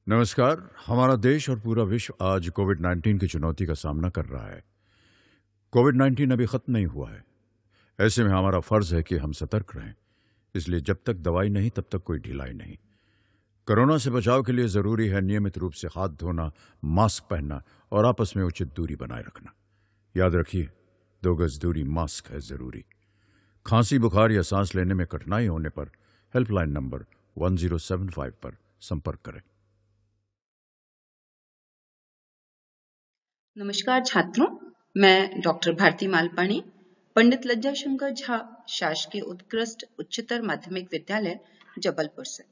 नमस्कार। हमारा देश और पूरा विश्व आज कोविड-19 की चुनौती का सामना कर रहा है। कोविड-19 अभी खत्म नहीं हुआ है। ऐसे में हमारा फर्ज है कि हम सतर्क रहें। इसलिए जब तक दवाई नहीं तब तक कोई ढिलाई नहीं। कोरोना से बचाव के लिए जरूरी है नियमित रूप से हाथ धोना, मास्क पहनना और आपस में उचित दूरी बनाए रखना। याद रखिए, 2 गज दूरी, मास्क है जरूरी। खांसी, बुखार या सांस लेने में कठिनाई होने पर हेल्पलाइन नंबर 1075 पर संपर्क करें। नमस्कार छात्रों, मैं डॉक्टर भारती मालपाणी, पंडित लज्जा शंकर झा शासकीय उत्कृष्ट उच्चतर माध्यमिक विद्यालय जबलपुर से।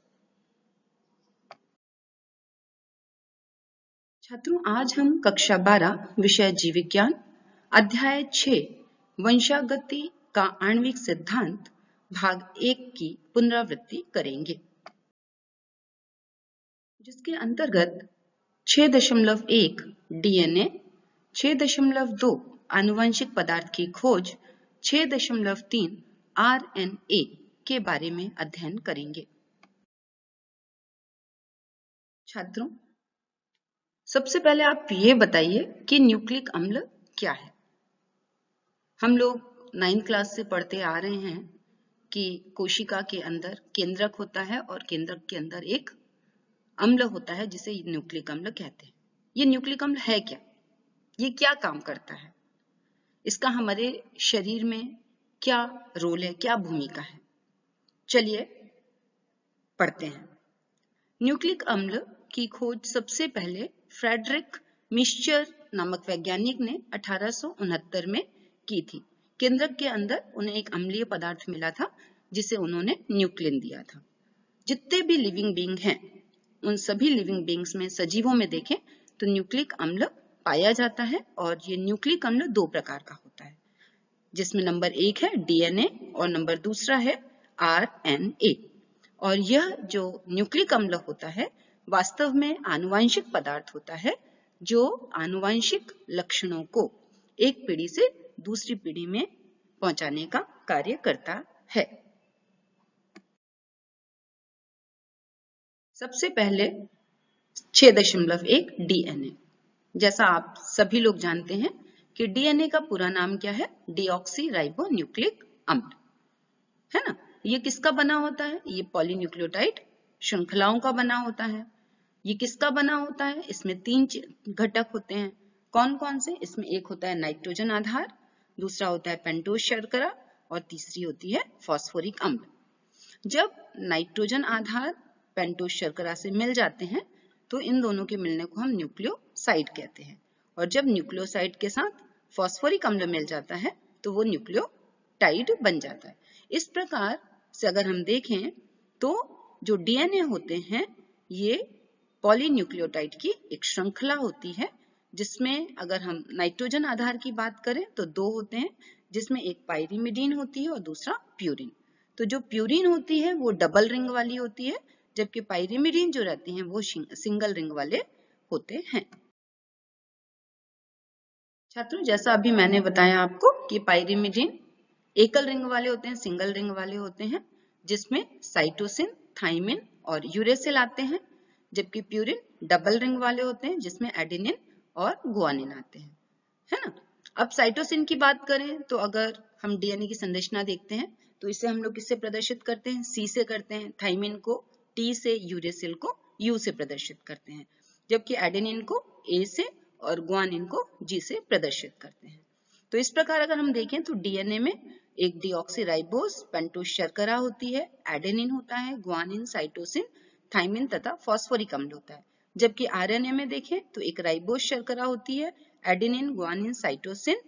छात्रों, आज हम कक्षा 12 विषय जीव विज्ञान अध्याय 6 वंशागति का आणविक सिद्धांत भाग 1 की पुनरावृत्ति करेंगे, जिसके अंतर्गत 6.1 डीएनए, 6.2 आनुवंशिक पदार्थ की खोज, 6.3 आरएनए के बारे में अध्ययन करेंगे। छात्रों, सबसे पहले आप ये बताइए कि न्यूक्लिक अम्ल क्या है। हम लोग 9th क्लास से पढ़ते आ रहे हैं कि कोशिका के अंदर केंद्रक होता है और केंद्रक के अंदर एक अम्ल होता है जिसे न्यूक्लिक अम्ल कहते हैं। ये न्यूक्लिक अम्ल है क्या? ये क्या काम करता है? इसका हमारे शरीर में क्या रोल है, क्या भूमिका है? चलिए पढ़ते हैं। न्यूक्लिक अम्ल की खोज सबसे पहले फ्रेडरिक मिक्सचर नामक वैज्ञानिक ने 1869 में की थी। केंद्रक के अंदर उन्हें एक अम्लीय पदार्थ मिला था जिसे उन्होंने न्यूक्लिन दिया था। जितने भी लिविंग बीइंग हैं, उन सभी लिविंग बीइंग्स में, सजीवों में देखें तो न्यूक्लिक अम्ल पाया जाता है और ये न्यूक्लिक अम्ल 2 प्रकार का होता है, जिसमें नंबर 1 है डीएनए और नंबर दूसरा है आरएनए। और यह जो न्यूक्लिक अम्ल होता है वास्तव में आनुवंशिक पदार्थ होता है जो आनुवंशिक लक्षणों को एक पीढ़ी से दूसरी पीढ़ी में पहुंचाने का कार्य करता है। सबसे पहले 6.1 डीएनए। जैसा आप सभी लोग जानते हैं कि डीएनए का पूरा नाम क्या है? डीऑक्सी राइबो न्यूक्लिक अम्ल, है ना। ये किसका बना होता है? ये पॉलीन्यूक्लियोटाइड श्रृंखलाओं का बना होता है। ये किसका बना होता है? इसमें 3 घटक होते हैं। कौन कौन से? इसमें एक होता है नाइट्रोजन आधार, दूसरा होता है पेंटोज शर्करा और तीसरी होती है फास्फोरिक अम्ल। जब नाइट्रोजन आधार पेंटोज शर्करा से मिल जाते हैं तो इन दोनों के मिलने को हम न्यूक्लियोसाइड कहते हैं, और जब न्यूक्लियोसाइड के साथ फास्फोरिक अम्ल मिल जाता है तो वो न्यूक्लियोटाइड बन जाता है। इस प्रकार से अगर हम देखें तो जो डीएनए होते हैं ये पॉलीन्यूक्लियोटाइड की एक श्रृंखला होती है, जिसमें अगर हम नाइट्रोजन आधार की बात करें तो 2 होते हैं, जिसमें एक पाइरिमिडीन होती है और दूसरा प्यूरिन। तो जो प्यूरिन होती है वो डबल रिंग वाली होती है, जबकि पाइरिमिडीन जो रहती हैं वो सिंगल रिंग वाले होते हैं। छात्रों, जैसा अभी मैंने बताया आपको कि पाइरिमिडीन एकल रिंग वाले होते हैं, सिंगल रिंग वाले होते हैं, जिसमें साइटोसिन, थाइमिन और यूरेसिल आते हैं, जबकि प्यूरिन डबल रिंग वाले होते हैं जिसमें एडेनिन और गुआनिन आते हैं, है ना। अब साइटोसिन की बात करें तो अगर हम डीएनए की संरचना देखते हैं तो इसे हम लोग किससे प्रदर्शित करते हैं? सी से करते हैं, थाइमिन को टी से, यूरेसिल को यू से प्रदर्शित करते हैं, जबकि एडेनिन को ए से और गुआनिन को जी से प्रदर्शित करते हैं। तो इस प्रकार अगर हम देखें तो डीएनए में एक डीऑक्सीराइबोस पेंटोज शर्करा होती है, एडेनिन होता है, गुआनिन, साइटोसिन, थाइमिन तथा फास्फोरिक अम्ल होता है। जबकि आरएनए में देखें तो एक राइबोस शर्करा होती है, एडेनिन, गुआनिन, साइटोसिन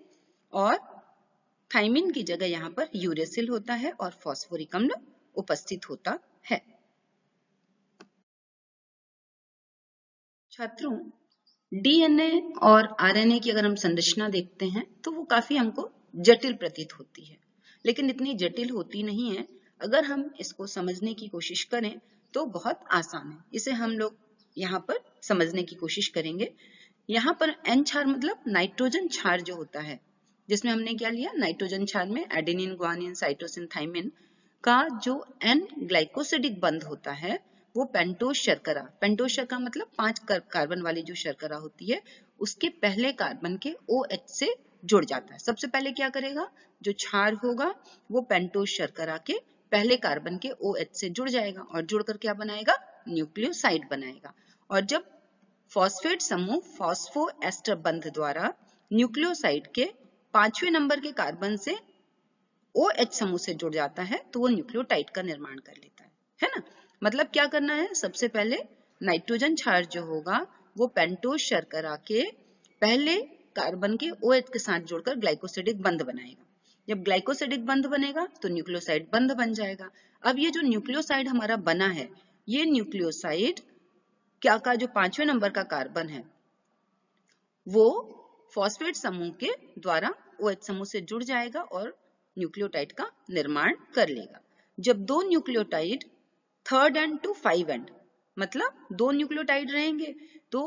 और थाइमिन की जगह यहाँ पर यूरेसिल होता है और फास्फोरिक अम्ल उपस्थित होता है। छात्रों, डीएनए और आरएनए की अगर हम संरचना देखते हैं तो वो काफी हमको जटिल प्रतीत होती है, लेकिन इतनी जटिल होती नहीं है। अगर हम इसको समझने की कोशिश करें तो बहुत आसान है। इसे हम लोग यहाँ पर समझने की कोशिश करेंगे। यहाँ पर एन क्षार मतलब नाइट्रोजन क्षार जो होता है, जिसमें हमने क्या लिया? नाइट्रोजन क्षार में एडेनिन, गुआनिन, साइटोसिन, थाइमिन का जो एन ग्लाइकोसिडिक बंध होता है वो पेंटोज शर्करा, पेंटोज शर्करा मतलब 5 कार्बन वाली जो शर्करा होती है उसके पहले कार्बन के OH से जुड़ जाता है। सबसे पहले क्या करेगा, जो क्षार होगा वो पेंटोज शर्करा के पहले कार्बन के OH से जुड़ जाएगा और जुड़कर क्या बनाएगा, न्यूक्लियोसाइड बनाएगा। और जब फॉस्फेट समूह फॉस्फोएस्टर बंध द्वारा न्यूक्लियोसाइड के 5वें नंबर के कार्बन से OH समूह से जुड़ जाता है तो वो न्यूक्लियोटाइड का निर्माण कर लेता है ना। मतलब क्या करना है, सबसे पहले नाइट्रोजन क्षार जो होगा वो पेंटोज शर्करा के पहले कार्बन के OH के साथ जुड़कर ग्लाइकोसिडिक बंध बनाएगा। जब ग्लाइकोसिडिक बंध बनेगा तो न्यूक्लियोसाइड बंध बन जाएगा। अब ये जो न्यूक्लियोसाइड हमारा बना है, ये न्यूक्लियोसाइड क्या का जो 5वें नंबर का कार्बन है वो फॉस्फेट समूह के द्वारा OH समूह से जुड़ जाएगा और न्यूक्लियोटाइड का निर्माण कर लेगा। जब दो nucleotide 3rd and to 5 and, मतलब दो न्यूक्लियोटाइड रहेंगे तो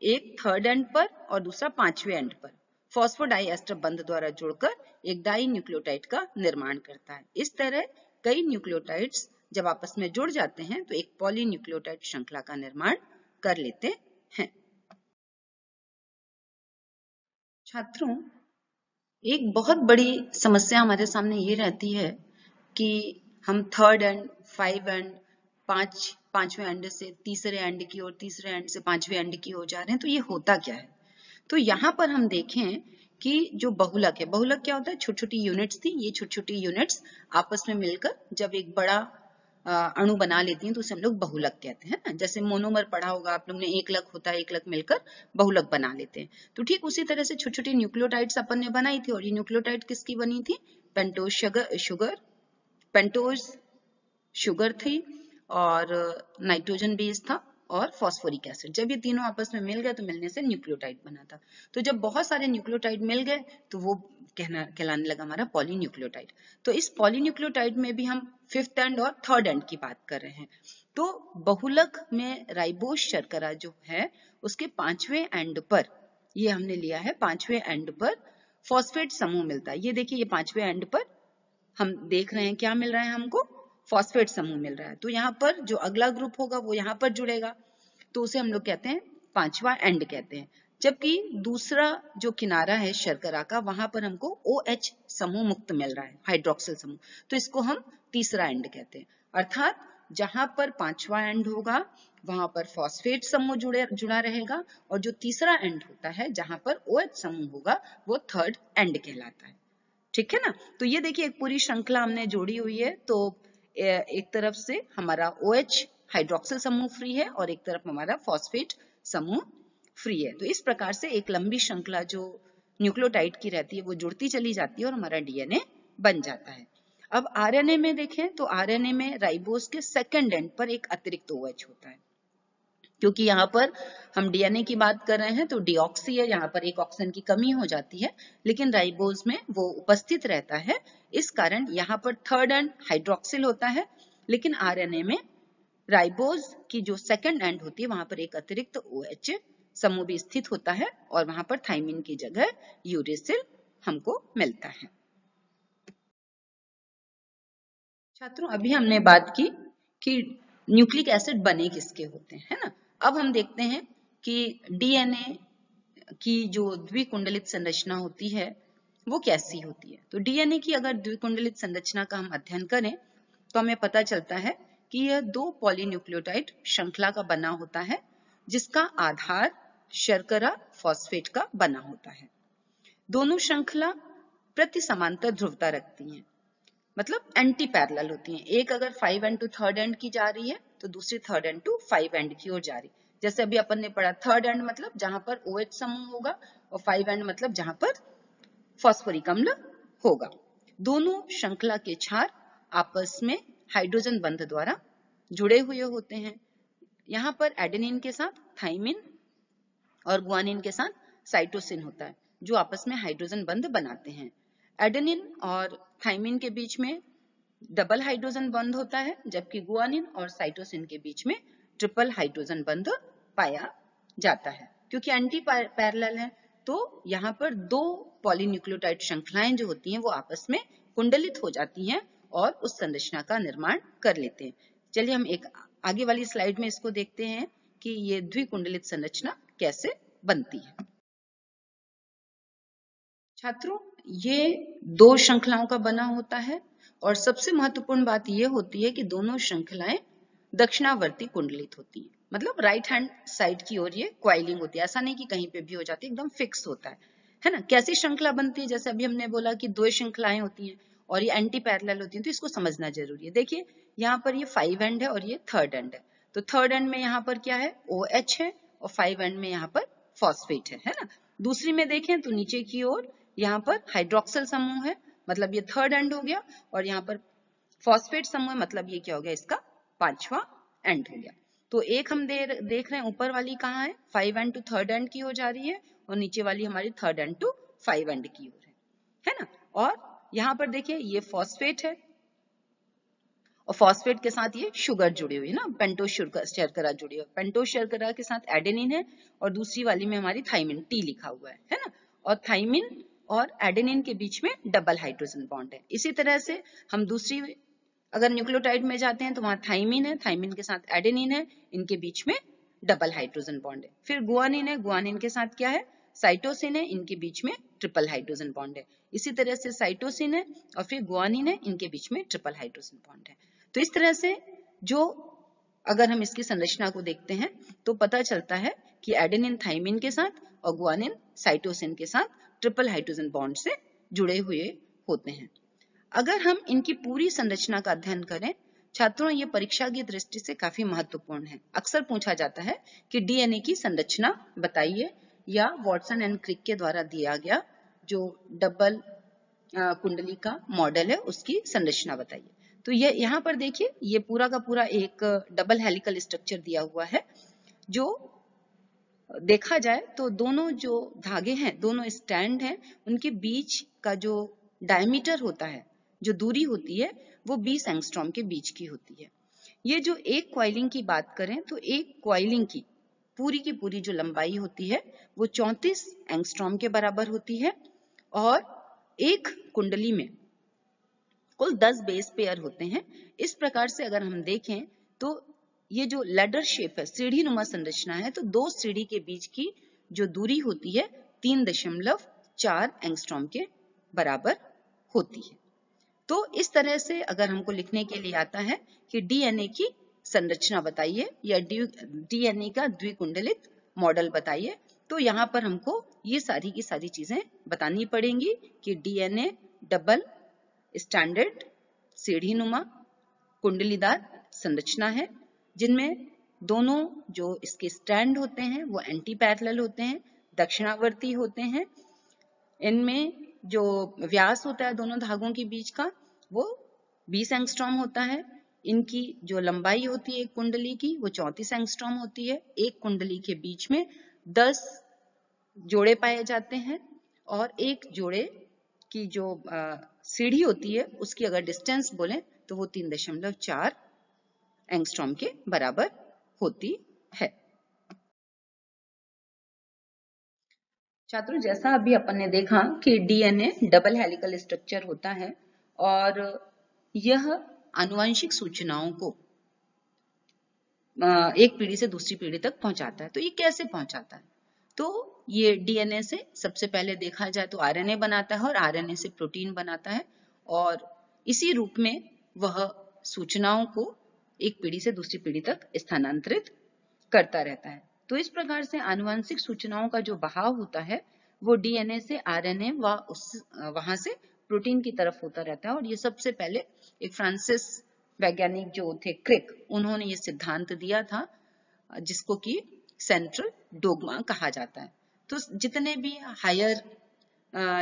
एक 3rd एंड पर और दूसरा 5वें एंड पर फॉस्फोडाइएस्टर बंध द्वारा जुड़कर एक डाई न्यूक्लियोटाइड का निर्माण करता है। इस तरह कई न्यूक्लियोटाइड्स जब आपस में जुड़ जाते हैं तो एक पॉलीन्यूक्लियोटाइड श्रृंखला का निर्माण कर लेते हैं। छात्रों, एक बहुत बड़ी समस्या हमारे सामने ये रहती है कि हम 3rd एंड 5 एंड 5वें एंड से तीसरे एंड की और तीसरे एंड से 5वें एंड की हो जा रहे हैं। तो ये होता क्या है, तो यहाँ पर हम देखें कि जो बहुलक है, बहुलक क्या होता है, छोटी छोटी यूनिट्स थी, ये छोटी छोटी यूनिट्स आपस में मिलकर जब एक बड़ा अणु बना लेती हैं तो उसे हम लोग बहुलक कहते हैं ना। जैसे मोनोमर पढ़ा होगा आप लोग ने, एक लक होता है, एक लक मिलकर बहुलक बना लेते हैं। तो ठीक उसी तरह से छोटी छोटी न्यूक्लियोटाइड्स अपन ने बनाई थी और ये न्यूक्लियोटाइड किसकी बनी थी, पेंटोज शुगर थी और नाइट्रोजन बेस था और फॉस्फोरिक एसिड। जब ये तीनों आपस में मिल गए तो मिलने से न्यूक्लियोटाइड बना था। तो जब बहुत सारे न्यूक्लियोटाइड मिल गए तो वो कहलाने लगा हमारा पॉलीन्यूक्लियोटाइड। तो इस पॉलीन्यूक्लियोटाइड में भी हम 5th एंड और 3rd एंड की बात कर रहे हैं। तो बहुलक में राइबोज शर्करा जो है उसके 5वें एंड पर, ये हमने लिया है 5वें एंड पर फॉस्फेट समूह मिलता है। ये देखिए, ये 5वें एंड पर हम देख रहे हैं क्या मिल रहा है हमको, फॉस्फेट समूह मिल रहा है। तो यहाँ पर जो अगला ग्रुप होगा वो यहाँ पर जुड़ेगा तो उसे हम लोग कहते हैं 5वां एंड कहते हैं। जबकि दूसरा जो किनारा है शर्करा का, वहां पर हमको OH समूह मुक्त मिल रहा है, हाइड्रोक्सिल समूह, तो इसको हम तीसरा एंड कहते हैं। अर्थात जहां पर 5वां एंड होगा वहां पर फॉस्फेट समूह जुड़ा रहेगा और जो तीसरा एंड होता है जहां पर OH समूह होगा वो 3rd एंड कहलाता है। ठीक है ना। तो ये देखिए एक पूरी श्रृंखला हमने जोड़ी हुई है। तो एक तरफ से हमारा OH हाइड्रोक्सिल समूह फ्री है और एक तरफ हमारा फॉस्फेट समूह फ्री है। तो इस प्रकार से एक लंबी श्रृंखला जो न्यूक्लियोटाइड की रहती है वो जुड़ती चली जाती है और हमारा DNA बन जाता है। अब RNA में देखें तो RNA में राइबोज के 2nd एंड पर एक अतिरिक्त OH होता है। क्योंकि यहाँ पर हम DNA की बात कर रहे हैं तो डीऑक्सी है, यहाँ पर एक ऑक्सीजन की कमी हो जाती है, लेकिन राइबोज में वो उपस्थित रहता है। इस कारण यहाँ पर 3rd एंड हाइड्रोक्सिल होता है, लेकिन RNA में राइबोज की जो 2nd एंड होती है वहां पर एक अतिरिक्त OH समूह भी स्थित होता है और वहां पर थाइमिन की जगह यूरेसिल हमको मिलता है। छात्रों, अभी हमने बात की कि न्यूक्लिक एसिड बने किसके होते हैं, है ना। अब हम देखते हैं कि DNA की जो द्विकुंडलित संरचना होती है वो कैसी होती है। तो DNA की अगर द्विकुंडलित संरचना का हम अध्ययन करें तो हमें पता चलता है कि यह 2 पॉलीन्यूक्लियोटाइड श्रृंखला का बना होता है जिसका आधार शर्करा फॉस्फेट का बना होता है। दोनों श्रृंखला प्रति समांतर ध्रुवता रखती हैं, मतलब एंटी पैरेलल होती हैं। एक अगर 5 एंड टू 3rd एंड की जा रही है तो दूसरी 3rd एंड टू 5 एंड की ओर जा रही है। जैसे अभी अपन ने पढ़ा 3rd एंड मतलब जहां पर OH समूह होगा और 5 एंड मतलब जहां पर फॉस्फोरिक अम्ल होगा। दोनों श्रृंखला के क्षार आपस में हाइड्रोजन बंध द्वारा जुड़े हुए होते हैं। यहाँ पर एडेनिन के साथ थाइमिन और गुआनिन के साथ साइटोसिन होता है जो आपस में हाइड्रोजन बंध बनाते हैं। एडेनिन और थाइमिन के बीच में डबल हाइड्रोजन बंध होता है, जबकि गुआनिन और साइटोसिन के बीच में ट्रिपल हाइड्रोजन बंध पाया जाता है। क्योंकि एंटी पैरेलल है तो यहाँ पर 2 पॉलीन्यूक्लियोटाइड श्रृंखलाएं जो होती हैं वो आपस में कुंडलित हो जाती हैं और उस संरचना का निर्माण कर लेते हैं। चलिए हम एक आगे वाली स्लाइड में इसको देखते हैं कि ये द्विकुंडलित संरचना कैसे बनती है। छात्रों, ये 2 श्रृंखलाओं का बना होता है और सबसे महत्वपूर्ण बात यह होती है कि दोनों श्रृंखलाएं दक्षिणावर्ती कुंडलित होती है, मतलब राइट हैंड साइड की ओर ये क्वाइलिंग होती है। ऐसा नहीं कि कहीं पे भी हो जाती है, एकदम फिक्स होता है ना। कैसी श्रृंखला बनती है? जैसे अभी हमने बोला कि 2 श्रृंखलाएं होती हैं और ये एंटी पैरेलल होती हैं, तो इसको समझना जरूरी है। देखिए यहाँ पर ये 5 एंड है और ये 3rd एंड है। तो 3rd एंड में यहाँ पर क्या है? OH है और 5 एंड में यहाँ पर फॉस्फेट है ना। दूसरी में देखें तो नीचे की ओर यहाँ पर हाइड्रोक्सिल समूह है, मतलब ये 3rd एंड हो गया, और यहाँ पर फॉस्फेट समूह, मतलब ये क्या हो गया? इसका 5वां एंड हो गया। तो एक हम देख रहे हैं ऊपर वाली कहाँ है? 5 एंड टू 3rd एंड की हो जा रही है और नीचे वाली हमारी 3rd एंड टू 5 एंड की ओर है ना। और यहाँ पर देखिए ये फॉस्फेट है और फॉस्फेट के साथ ये शुगर जुड़ी हुई है ना, पेंटोज शर्करा जुड़ी हुई है। पेंटोज शर्करा के साथ एडेनिन है और दूसरी वाली में हमारी थाइमिन, टी लिखा हुआ है ना। और थाइमिन और एडेनिन के बीच में डबल हाइड्रोजन बॉन्ड है। इसी तरह से हम दूसरी अगर न्यूक्लियोटाइड में जाते हैं तो वहां थाइमिन है, थाइमिन के साथ एडेनिन है, इनके बीच में डबल हाइड्रोजन बॉन्ड है। फिर गुआनिन है, गुआनिन के साथ क्या है? साइटोसिन है, इनके बीच में ट्रिपल हाइड्रोजन बॉन्ड है। इसी तरह से साइटोसिन है और फिर गुआनिन है, इनके बीच में ट्रिपल हाइड्रोजन बॉन्ड है। तो इस तरह से जो अगर हम इसकी संरचना को देखते हैं तो पता चलता है कि एडेनिन थाइमिन के साथ और गुआनिन साइटोसिन के साथ ट्रिपल हाइड्रोजन बॉन्ड से जुड़े हुए होते हैं। अगर हम इनकी पूरी संरचना का अध्ययन करें छात्रों, ये परीक्षा की दृष्टि से काफी महत्वपूर्ण है। अक्सर पूछा जाता है कि डीएनए की संरचना बताइए, या वॉटसन एंड क्रिक के द्वारा दिया गया जो डबल कुंडली का मॉडल है उसकी संरचना बताइए। तो ये यहाँ पर देखिए, ये पूरा का पूरा एक डबल हेलिकल स्ट्रक्चर दिया हुआ है। जो देखा जाए तो दोनों जो धागे हैं, दोनों स्टैंड हैं, उनके बीच का जो डायमीटर होता है, जो दूरी होती है, वो 20 एंगस्ट्रॉम के बीच की होती है। ये जो एक क्वाइलिंग की बात करें तो एक क्वाइलिंग की पूरी जो लंबाई होती है वो 34 एंगस्ट्रॉम के बराबर होती है और एक कुंडली में कुल 10 बेस पेयर होते हैं। इस प्रकार से अगर हम देखें तो ये जो लैडर शेप है, सीढ़ी नुमा संरचना है, तो 2 सीढ़ी के बीच की जो दूरी होती है 3.4 एंगस्ट्रॉम के बराबर होती है। तो इस तरह से अगर हमको लिखने के लिए आता है कि डीएनए की संरचना बताइए या डीएनए का द्विकुंडलित मॉडल बताइए, तो यहाँ पर हमको ये सारी की सारी चीजें बतानी पड़ेंगी कि डीएनए डबल स्टैंडर्ड सीढ़ी नुमा कुंडलीदार संरचना है, जिनमें दोनों जो इसके स्टैंड होते हैं वो एंटी पैरेलल होते हैं, दक्षिणावर्ती होते हैं। इनमें जो व्यास होता है दोनों धागों के बीच का वो 20 एंगस्ट्रॉम होता है। इनकी जो लंबाई होती है एक कुंडली की वो 34 एंगस्ट्रॉम होती है। एक कुंडली के बीच में 10 जोड़े पाए जाते हैं और एक जोड़े की जो सीढ़ी होती है उसकी अगर डिस्टेंस बोलें तो वो 3.4 एंगस्ट्रॉम के बराबर होती है। छात्रों, जैसा अभी अपन ने देखा कि डीएनए डबल हेलिकल स्ट्रक्चर होता है और यह आनुवंशिक सूचनाओं को एक पीढ़ी से दूसरी पीढ़ी तक पहुंचाता है। तो ये कैसे पहुंचाता है? तो ये डीएनए से सबसे पहले देखा जाए तो आरएनए बनाता है और आरएनए से प्रोटीन बनाता है और इसी रूप में वह सूचनाओं को एक पीढ़ी से दूसरी पीढ़ी तक स्थानांतरित करता रहता है। तो इस प्रकार से आनुवंशिक सूचनाओं का जो बहाव होता है वो डीएनए से आरएनए व वहां से प्रोटीन की तरफ होता रहता है। और ये सबसे पहले एक फ्रांसिस वैज्ञानिक जो थे क्रिक, उन्होंने ये सिद्धांत दिया था जिसको कि सेंट्रल डोगमा कहा जाता है। तो जितने भी हायर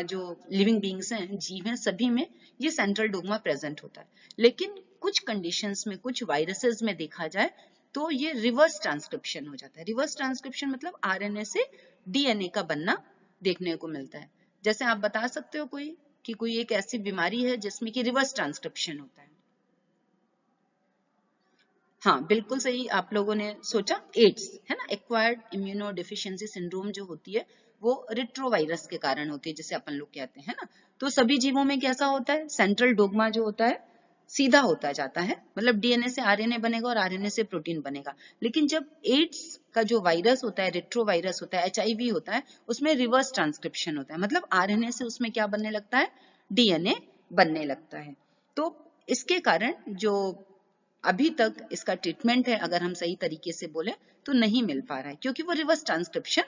जो लिविंग बीइंग्स हैं, जीव हैं, सभी में ये सेंट्रल डोगमा प्रेजेंट होता है। लेकिन कुछ कंडीशंस में, कुछ वायरसेस में देखा जाए तो ये रिवर्स ट्रांसक्रिप्शन हो जाता है। रिवर्स ट्रांसक्रिप्शन मतलब आरएनए से डीएनए का बनना देखने को मिलता है। जैसे आप बता सकते हो कोई एक ऐसी बीमारी है जिसमें कि रिवर्स ट्रांसक्रिप्शन होता है? हाँ, बिल्कुल सही आप लोगों ने सोचा, एड्स है ना। एक्वायर्ड इम्यूनो डिफिशियंसी सिंड्रोम जो होती है वो रिट्रोवायरस के कारण होती है, जिसे अपन लोग कहते हैं ना। तो सभी जीवों में कैसा होता है? सेंट्रल डोगमा जो होता है, सीधा होता जाता है, मतलब डीएनए से आरएनए बनेगा और आरएनए से प्रोटीन बनेगा। लेकिन जब एड्स का जो वायरस होता है, रेट्रोवायरस होता है, एचआईवी होता है, उसमें रिवर्स ट्रांसक्रिप्शन होता है, मतलब आरएनए से उसमें क्या बनने लगता है, डीएनए बनने लगता है। तो इसके कारण जो अभी तक इसका ट्रीटमेंट है, अगर हम सही तरीके से बोले तो नहीं मिल पा रहा है, क्योंकि वो रिवर्स ट्रांसक्रिप्शन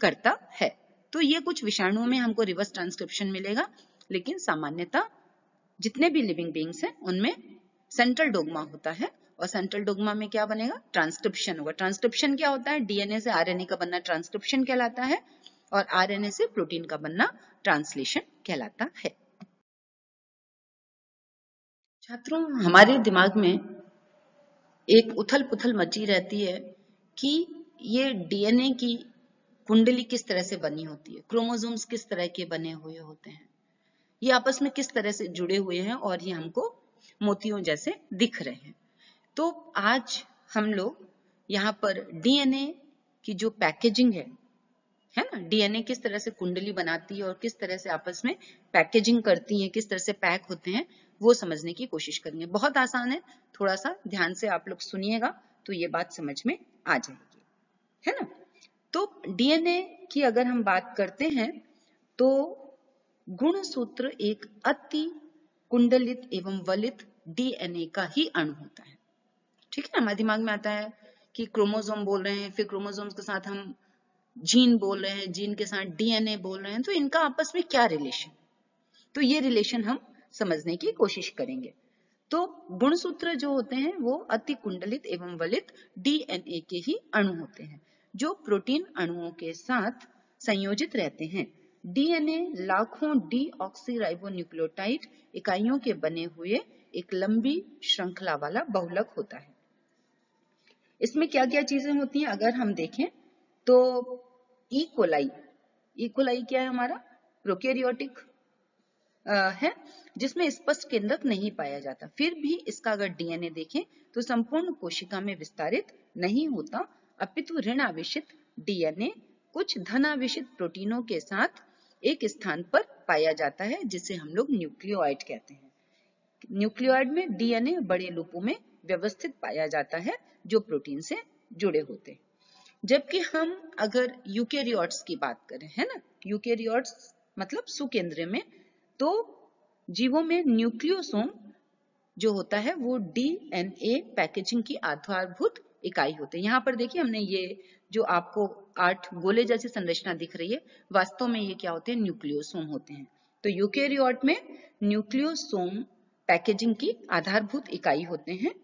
करता है। तो ये कुछ विषाणुओं में हमको रिवर्स ट्रांसक्रिप्शन मिलेगा, लेकिन सामान्यतः जितने भी लिविंग बींग्स हैं उनमें सेंट्रल डोग्मा होता है, और सेंट्रल डोग्मा में क्या बनेगा, ट्रांसक्रिप्शन होगा। ट्रांसक्रिप्शन क्या होता है, डीएनए से आरएनए का बनना ट्रांसक्रिप्शन कहलाता है, और आरएनए से प्रोटीन का बनना ट्रांसलेशन कहलाता है। छात्रों, हमारे दिमाग में एक उथल पुथल मची रहती है कि ये डीएनए की कुंडली किस तरह से बनी होती है, क्रोमोसोम्स किस तरह के बने हुए होते हैं, ये आपस में किस तरह से जुड़े हुए हैं, और ये हमको मोतियों जैसे दिख रहे हैं। तो आज हम लोग यहाँ पर डीएनए की जो पैकेजिंग है ना, डीएनए किस तरह से कुंडली बनाती है और किस तरह से आपस में पैकेजिंग करती है, किस तरह से पैक होते हैं, वो समझने की कोशिश करेंगे। बहुत आसान है, थोड़ा सा ध्यान से आप लोग सुनिएगा तो ये बात समझ में आ जाएगी, है ना। तो डीएनए की अगर हम बात करते हैं तो गुणसूत्र एक अति कुंडलित एवं वलित डीएनए का ही अणु होता है। ठीक है, हमारे दिमाग में आता है कि क्रोमोसोम बोल रहे हैं, फिर क्रोमोसोम्स के साथ हम जीन बोल रहे हैं, जीन के साथ डीएनए बोल रहे हैं, तो इनका आपस में क्या रिलेशन, तो ये रिलेशन हम समझने की कोशिश करेंगे। तो गुणसूत्र जो होते हैं वो अति कुंडलित एवं वलित डीएनए के ही अणु होते हैं, जो प्रोटीन अणुओं के साथ संयोजित रहते हैं। डीएनए लाखों डीऑक्सीराइबोन्यूक्लियोटाइड इकाइयों के बने हुए एक लंबी श्रृंखला वाला बहुलक होता है। इसमें क्या क्या चीजें होती हैं अगर हम देखें तो इकोलाई क्या है, हमारा प्रोकैरियोटिक है, जिसमें स्पष्ट केंद्रक नहीं पाया जाता। फिर भी इसका अगर डीएनए देखें तो संपूर्ण कोशिका में विस्तारित नहीं होता, अपितु ऋण आवेशित डीएनए कुछ धनावेशित प्रोटीनों के साथ एक स्थान पर पाया जाता है, जिसे हम लोग न्यूक्लियोइड कहते हैं। न्यूक्लियोइड में डीएनए बड़े लूपों में व्यवस्थित पाया जाता है, जो प्रोटीन से जुड़े होते हैं। जबकि हम अगर यूकेरियोट्स की बात करें, है ना, यूकेरियोट्स मतलब सुकेंद्रीय में, तो जीवों में न्यूक्लियोसोम जो होता है वो डीएनए पैकेजिंग की आधारभूत इकाई होते हैं। यहाँ पर देखिए, हमने ये जो आपको 8 गोले जैसी संरचना दिख रही है, वास्तव में ये क्या होते हैं, न्यूक्लियोसोम होते हैं। तो यूकेरियोट में न्यूक्लियोसोम पैकेजिंग की आधारभूत इकाई होते हैं।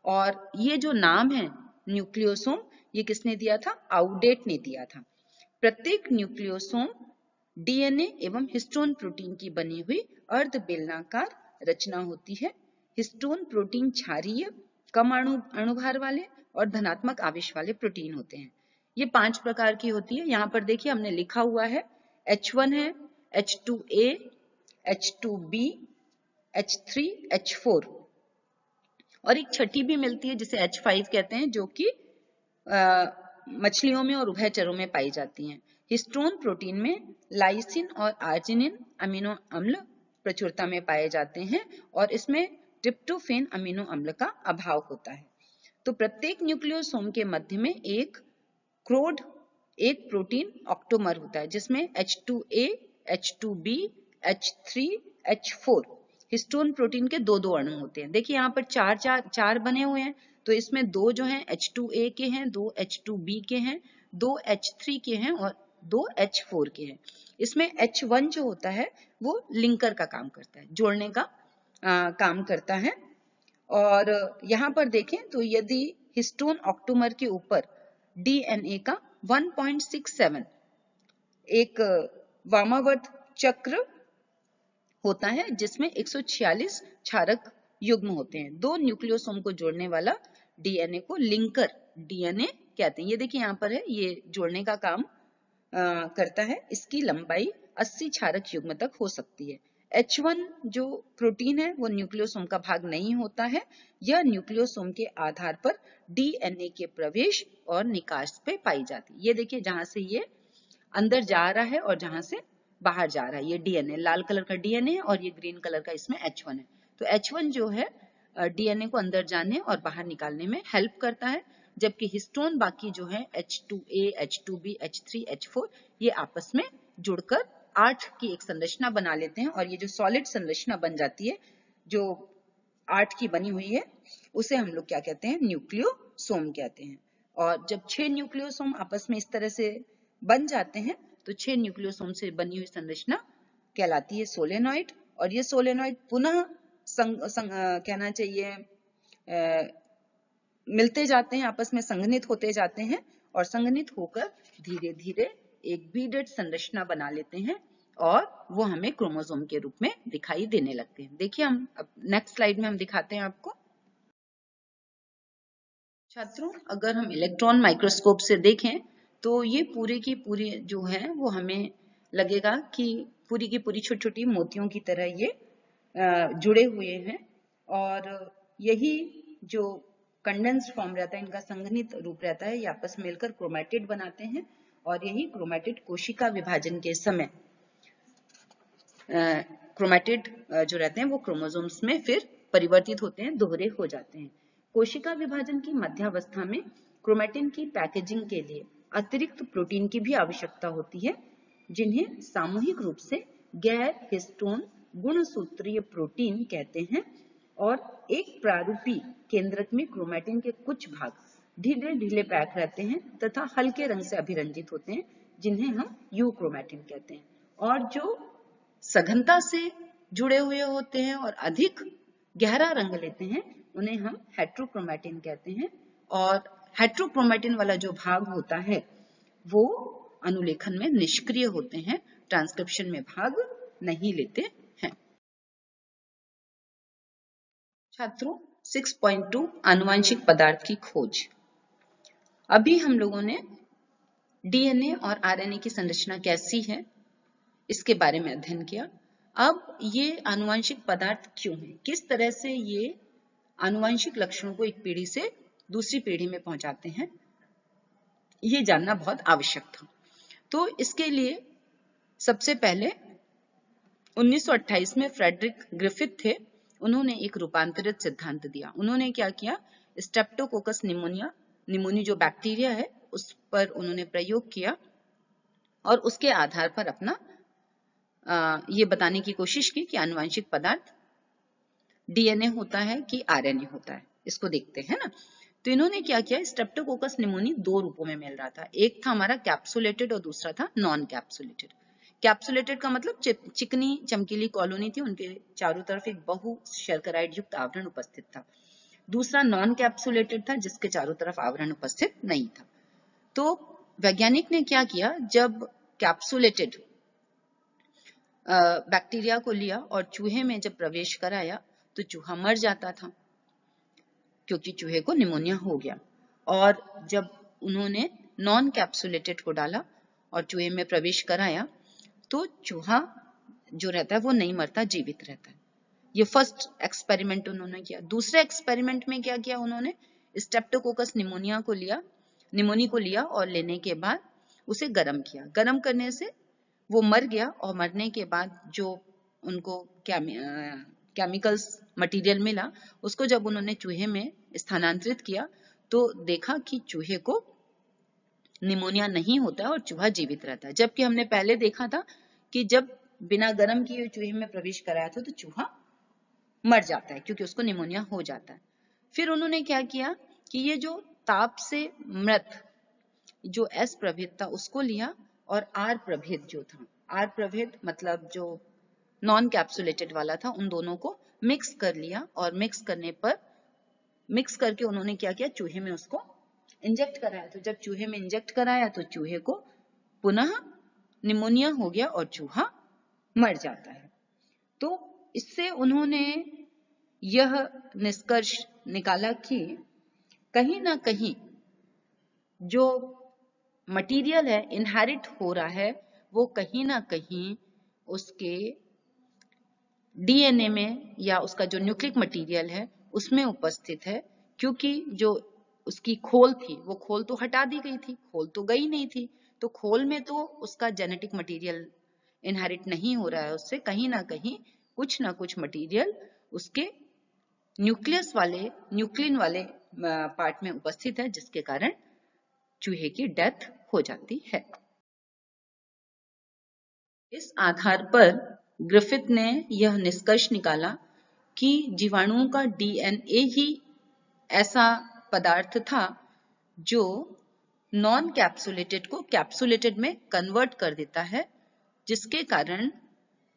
और ये जो नाम है न्यूक्लियोसोम, ये किसने दिया था, आउडेट ने दिया था। प्रत्येक न्यूक्लियोसोम डीएनए एवं हिस्टोन प्रोटीन की बनी हुई अर्ध बेलनाकार रचना होती है। हिस्टोन प्रोटीन क्षारीय, कम अणुभार वाले और धनात्मक आवेश वाले प्रोटीन होते हैं। ये 5 प्रकार की होती है। यहाँ पर देखिए हमने लिखा हुआ है, H1 है, H2A, H2B, H3, H4, और एक छठी भी मिलती है जिसे H5 कहते हैं, जो कि मछलियों में और उभयचरों में पाई जाती हैं। हिस्टोन प्रोटीन में लाइसिन और आर्जिनिन अमीनो अम्ल प्रचुरता में पाए जाते हैं, और इसमें ट्रिप्टोफेन अमीनो अम्ल का अभाव होता है। तो प्रत्येक न्यूक्लियोसोम के मध्य में एक क्रोड, एक प्रोटीन ऑक्टोमर होता है, जिसमें H2A, H2B, H3, H4 histone protein के 2-2 अणु होते हैं। देखिए यहाँ पर चार बने हुए हैं, तो इसमें 2 जो हैं H2A के हैं, 2 H2B के हैं, 2 H3 के हैं और 2 H4 के हैं। इसमें H1 जो होता है वो लिंकर का काम करता है, जोड़ने का काम करता है। और यहाँ पर देखें तो यदि हिस्टोन ऑक्टोमर के ऊपर डीएनए का 1.67 एक वामावर्त चक्र होता है, जिसमें 146 क्षारक युग्म होते हैं। 2 न्यूक्लियोसोम को जोड़ने वाला डीएनए को लिंकर डीएनए कहते हैं। ये देखिए यहाँ पर है, ये जोड़ने का काम करता है। इसकी लंबाई 80 क्षारक युग्म तक हो सकती है। H1 जो प्रोटीन है वो न्यूक्लियोसोम का भाग नहीं होता है। यह न्यूक्लियोसोम के आधार पर डीएनए के प्रवेश और निकास पे पाई जाती है। ये देखिए, जहां से ये अंदर जा रहा है और जहां से बाहर जा रहा है, ये डीएनए, लाल कलर का डीएनए है और ये ग्रीन कलर का इसमें H1 है। तो H1 जो है डीएनए को अंदर जाने और बाहर निकालने में हेल्प करता है, जबकि हिस्टोन बाकी जो है H2A, H2B, H3, H4 ये आपस में जुड़कर 8 की एक संरचना बना लेते हैं, और ये जो सॉलिड संरचना बन जाती है जो 8 की बनी हुई है उसे हम लोग क्या कहते हैं, न्यूक्लियोसोम कहते हैं। और जब 6 न्यूक्लियोसोम आपस में इस तरह से बन जाते हैं तो 6 न्यूक्लियोसोम से बनी हुई संरचना कहलाती है सोलेनॉइड, और ये सोलेनॉइड पुनः कहना चाहिए मिलते जाते हैं, आपस में संघनित होते जाते हैं, और संघनित होकर धीरे धीरे एक बीडेड संरचना बना लेते हैं, और वो हमें क्रोमोसोम के रूप में दिखाई देने लगते हैं। देखिए हम अब नेक्स्ट स्लाइड में हम दिखाते हैं आपको। छात्रों, अगर हम इलेक्ट्रॉन माइक्रोस्कोप से देखें तो ये पूरे की पूरी जो है वो हमें लगेगा कि पूरी की पूरी छोटी छोटी मोतियों की तरह ये जुड़े हुए हैं, और यही जो कंडेंस्ड फॉर्म रहता है, इनका संघनित रूप रहता है, ये आपस में मिलकर क्रोमैटिड बनाते हैं, और यही क्रोमैटिड कोशिका विभाजन के समय क्रोमैटिड जो रहते हैं वो क्रोमोसोम्स में फिर परिवर्तित होते हैं, दोहरे हो जाते हैं। कोशिका विभाजन की मध्यावस्था में क्रोमैटिन की पैकेजिंग के लिए अतिरिक्त प्रोटीन की भी आवश्यकता होती है, जिन्हें सामूहिक रूप से गैर हिस्टोन गुणसूत्रीय प्रोटीन कहते हैं, और एक प्रारूपी केंद्रक में क्रोमैटिन के कुछ भाग ढीले ढीले पैक रहते हैं तथा हल्के रंग से अभिरंजित होते हैं, जिन्हें हम यूक्रोमैटिन कहते हैं, और जो सघनता से जुड़े हुए होते हैं और अधिक गहरा रंग लेते हैं उन्हें हम हेट्रोक्रोमैटिन कहते हैं, और हेट्रोक्रोमैटिन वाला जो भाग होता है वो अनुलेखन में निष्क्रिय होते हैं, ट्रांसक्रिप्शन में भाग नहीं लेते हैं। छात्रों, 6.2 आनुवंशिक पदार्थ की खोज। अभी हम लोगों ने डीएनए और आरएनए की संरचना कैसी है इसके बारे में अध्ययन किया। अब ये आनुवंशिक पदार्थ क्यों है, किस तरह से ये आनुवंशिक लक्षणों को एक पीढ़ी से दूसरी पीढ़ी में पहुंचाते हैं, ये जानना बहुत आवश्यक था। तो इसके लिए सबसे पहले 1928 में फ्रेडरिक ग्रिफिथ थे, उन्होंने एक रूपांतरित सिद्धांत दिया। उन्होंने क्या किया, स्ट्रेप्टोकोकस निमोनी जो बैक्टीरिया है उस पर उन्होंने प्रयोग किया, और उसके आधार पर अपना ये बताने की कोशिश की कि आनुवंशिक पदार्थ डीएनए होता है कि आरएनए होता है, इसको देखते हैं ना। तो इन्होंने क्या किया, स्ट्रेप्टोकोकस निमोनी दो रूपों में मिल रहा था, एक था हमारा कैप्सुलेटेड और दूसरा था नॉन कैप्सुलेटेड। कैप्सुलेटेड का मतलब चिकनी चमकीली कॉलोनी थी, उनके चारों तरफ एक बहु शर्कराइड युक्त आवरण उपस्थित था। दूसरा नॉन कैप्सुलेटेड था, जिसके चारों तरफ आवरण उपस्थित नहीं था। तो वैज्ञानिक ने क्या किया, जब कैप्सुलेटेड बैक्टीरिया को लिया और चूहे में जब प्रवेश कराया तो चूहा मर जाता था, क्योंकि चूहे को निमोनिया हो गया। और जब उन्होंने नॉन कैप्सुलेटेड को डाला और चूहे में प्रवेश कराया तो चूहा जो रहता है वो नहीं मरता, जीवित रहता है। ये फर्स्ट एक्सपेरिमेंट उन्होंने किया। दूसरे एक्सपेरिमेंट में क्या किया, उन्होंने स्ट्रेप्टोकोकस निमोनी को लिया और लेने के बाद उसे गर्म किया। गर्म करने से वो मर गया, और मरने के बाद जो उनको केमिकल्स मटेरियल मिला उसको जब उन्होंने चूहे में स्थानांतरित किया तो देखा कि चूहे को निमोनिया नहीं होता है और चूहा जीवित रहता है। जबकि हमने पहले देखा था कि जब बिना गर्म किए चूहे में प्रवेश कराया था तो चूहा मर जाता है, क्योंकि उसको निमोनिया हो जाता है। फिर उन्होंने क्या किया कि ये जो ताप से मृत जो एस प्रभेद था उसको लिया, और आर प्रभेद जो था, आर प्रभेद मतलब जो नॉन कैप्सुलेटेड वाला था, उन दोनों को मिक्स कर लिया, और मिक्स करके उन्होंने क्या किया, चूहे में उसको इंजेक्ट कराया। तो जब चूहे में इंजेक्ट कराया तो चूहे को पुनः निमोनिया हो गया और चूहा मर जाता है। तो इससे उन्होंने यह निष्कर्ष निकाला कि कहीं ना कहीं जो मटेरियल है इनहेरिट हो रहा है वो कहीं ना कहीं उसके डीएनए में या उसका जो न्यूक्लिक मटेरियल है उसमें उपस्थित है, क्योंकि जो उसकी खोल थी वो खोल तो हटा दी गई थी, खोल तो गई नहीं थी, तो खोल में तो उसका जेनेटिक मटेरियल इनहेरिट नहीं हो रहा है, उससे कहीं ना कुछ मटेरियल उसके न्यूक्लियन वाले पार्ट में उपस्थित है, जिसके कारण चूहे की डेथ हो जाती है। इस आधार पर ग्रिफिथ ने यह निष्कर्ष निकाला कि जीवाणुओं का डीएनए ही ऐसा पदार्थ था जो नॉन कैप्सुलेटेड को कैप्सुलेटेड में कन्वर्ट कर देता है, जिसके कारण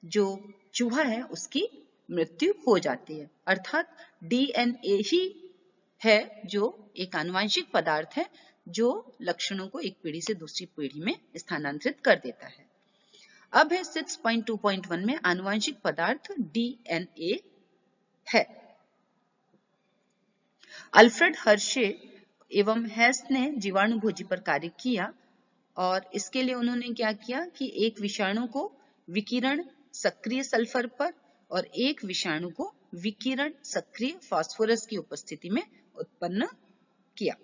जो चूहा है उसकी मृत्यु हो जाती है। अर्थात डीएनए ही है जो एक आनुवंशिक पदार्थ है जो लक्षणों को एक पीढ़ी से दूसरी पीढ़ी में स्थानांतरित कर देता है। अब है 6.2.1 में आनुवंशिक पदार्थ डीएनए है। अल्फ्रेड हर्शे एवं हेस ने जीवाणु भोजी पर कार्य किया और इसके लिए उन्होंने क्या किया कि एक विषाणु को विकिरण सक्रिय सल्फर पर और एक विषाणु को विकिरण सक्रिय फास्फोरस की उपस्थिति में उत्पन्न किया।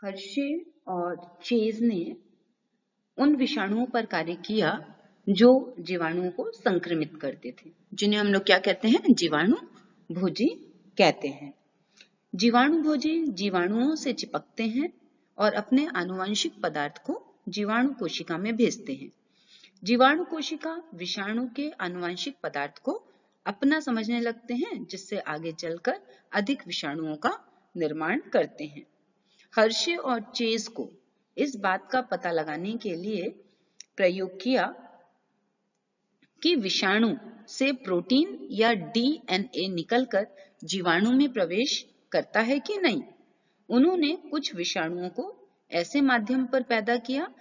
हर्शे और चेज ने उन विषाणुओं पर कार्य किया जो जीवाणुओं को संक्रमित करते थे, जिन्हें हम लोग क्या कहते हैं, जीवाणु भोजी कहते हैं। जीवाणु भोजी जीवाणुओं से चिपकते हैं और अपने आनुवंशिक पदार्थ को जीवाणु कोशिका में भेजते हैं। जीवाणु कोशिका विषाणु के आनुवंशिक पदार्थ को अपना समझने लगते हैं, जिससे आगे चलकर अधिक विषाणुओं का निर्माण करते हैं। हर्शे और चेज को इस बात का पता लगाने के लिए प्रयोग किया कि विषाणु से प्रोटीन या डीएनए निकलकर जीवाणु में प्रवेश करता है कि नहीं। उन्होंने कुछ विषाणुओं को ऐसे माध्यम पर पैदा किया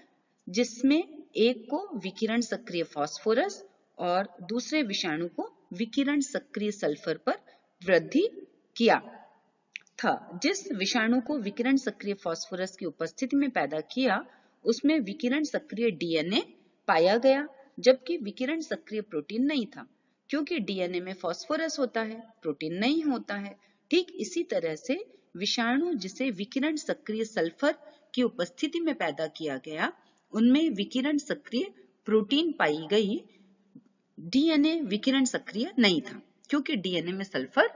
जिसमें एक को विकिरण सक्रिय फास्फोरस और दूसरे विषाणु को विकिरण सक्रिय सल्फर पर वृद्धि किया था। जिस विषाणु को विकिरण सक्रिय फास्फोरस की उपस्थिति में पैदा किया उसमें विकिरण सक्रिय डीएनए पाया गया, जबकि विकिरण सक्रिय प्रोटीन नहीं था, क्योंकि डीएनए में फास्फोरस होता है, प्रोटीन नहीं होता है। ठीक इसी तरह से विषाणु जिसे विकिरण सक्रिय सल्फर की उपस्थिति में पैदा किया गया उनमें विकिरण सक्रिय प्रोटीन पाई गई, डीएनए विकिरण सक्रिय नहीं था, क्योंकि डीएनए में सल्फर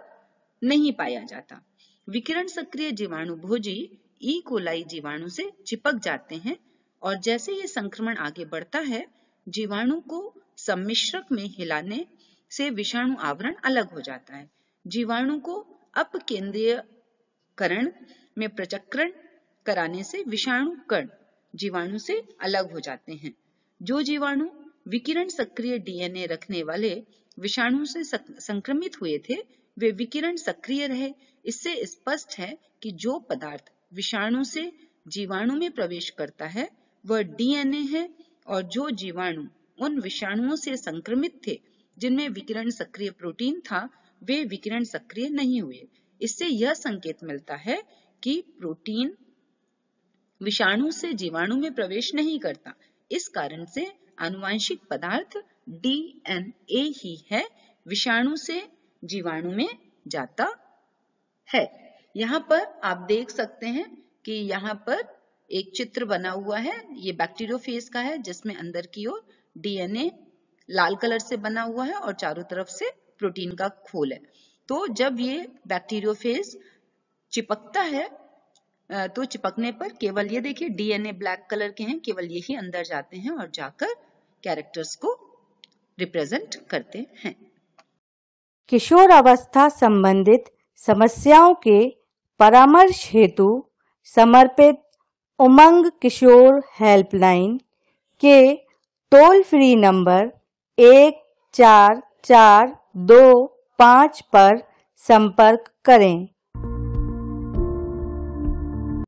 नहीं पाया जाता। विकिरण सक्रिय जीवाणु भोजी ई कोलाई जीवाणु से चिपक जाते हैं और जैसे ये संक्रमण आगे बढ़ता है, जीवाणु को सम्मिश्रक में हिलाने से विषाणु आवरण अलग हो जाता है। जीवाणु को अपकेंद्रीयकरण में प्रचक्रण कराने से विषाणु कण जीवाणु से अलग हो जाते हैं। जो जीवाणु विकिरण सक्रिय डीएनए रखने वाले विषाणु से संक्रमित हुए थे वे विकिरण सक्रिय रहे। इससे स्पष्ट है कि जो पदार्थ विषाणु से जीवाणु में प्रवेश करता है वह डीएनए है और जो जीवाणु उन विषाणुओं से संक्रमित थे जिनमें विकिरण सक्रिय प्रोटीन था वे विकिरण सक्रिय नहीं हुए। इससे यह संकेत मिलता है कि प्रोटीन विषाणु से जीवाणु में प्रवेश नहीं करता। इस कारण से आनुवंशिक पदार्थ डीएनए ही है, विषाणु से जीवाणु में जाता है। यहाँ पर आप देख सकते हैं कि यहाँ पर एक चित्र बना हुआ है, ये बैक्टीरियोफेज का है, जिसमें अंदर की ओर डीएनए लाल कलर से बना हुआ है और चारों तरफ से प्रोटीन का खोल है। तो जब ये बैक्टीरियोफेज चिपकता है तो चिपकने पर केवल ये देखिए डीएनए ब्लैक कलर के हैं, केवल यही अंदर जाते हैं और जाकर कैरेक्टर्स को रिप्रेजेंट करते हैं। किशोर अवस्था संबंधित समस्याओं के परामर्श हेतु समर्पित उमंग किशोर हेल्पलाइन के टोल फ्री नंबर 144225 पर संपर्क करें।